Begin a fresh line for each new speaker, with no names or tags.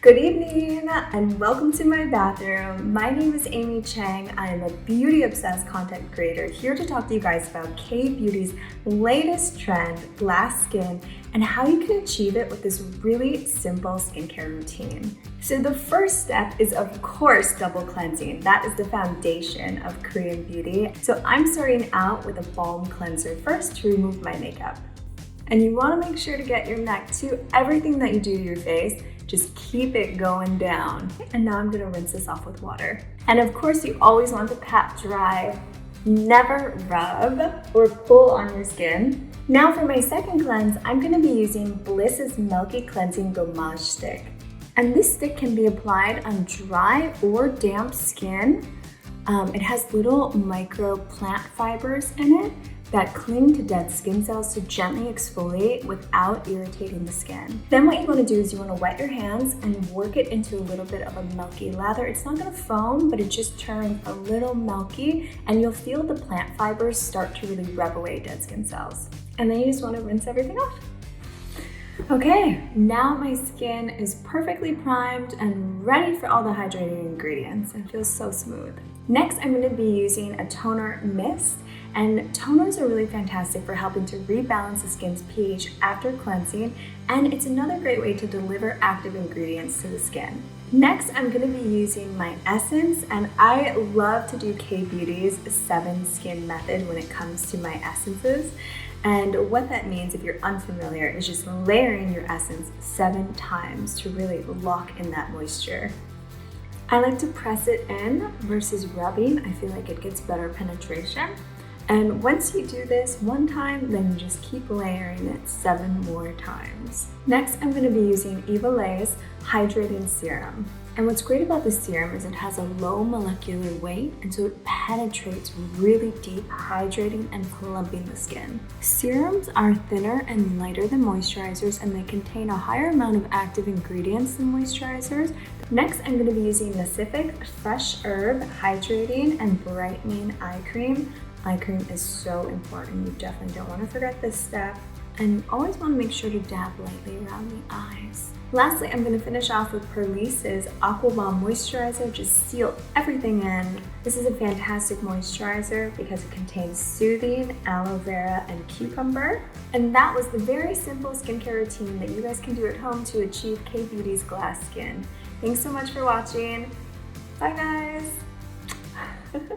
Good evening and welcome to my bathroom. My name is Amy Chang. I am a beauty-obsessed content creator here to talk to you guys about K-Beauty's latest trend, glass skin, and how you can achieve it with this really simple skincare routine. So the first step is, of course, double cleansing. That is the foundation of Korean beauty. So I'm starting out with a balm cleanser first to remove my makeup. And you want to make sure to get your neck to everything that you do to your face. Just keep it going down. And now I'm gonna rinse this off with water. And of course, you always want to pat dry. Never rub or pull on your skin. Now for my second cleanse, I'm gonna be using Bliss's Milky Cleansing Gommage Stick. And this stick can be applied on dry or damp skin. It has little micro plant fibers in it that cling to dead skin cells to gently exfoliate without irritating the skin. Then what you want to do is you want to wet your hands and work it into a little bit of a milky lather. It's not going to foam, but it just turns a little milky and you'll feel the plant fibers start to really rub away dead skin cells. And then you just want to rinse everything off. Okay, now my skin is perfectly primed and ready for all the hydrating ingredients. It feels so smooth. Next, I'm going to be using a toner mist. And toners are really fantastic for helping to rebalance the skin's pH after cleansing, and it's another great way to deliver active ingredients to the skin. Next, I'm going to be using my essence, and I love to do K-Beauty's 7 skin method when it comes to my essences. And what that means, if you're unfamiliar, is just layering your essence 7 times to really lock in that moisture. I like to press it in versus rubbing. I feel like it gets better penetration. And once you do this one time, then you just keep layering it 7 more times. Next, I'm going to be using Evolay's Hydrating Serum. And what's great about this serum is it has a low molecular weight, and so it penetrates really deep, hydrating and plumping the skin. Serums are thinner and lighter than moisturizers, and they contain a higher amount of active ingredients than moisturizers. Next, I'm going to be using Pacific Fresh Herb Hydrating and Brightening Eye Cream. Eye cream is so important. You definitely don't want to forget this step. And you always want to make sure to dab lightly around the eyes. Lastly, I'm going to finish off with Perlice's Aqua Bomb Moisturizer. Just seal everything in. This is a fantastic moisturizer because it contains soothing aloe vera and cucumber. And that was the very simple skincare routine that you guys can do at home to achieve K-Beauty's glass skin. Thanks so much for watching. Bye guys.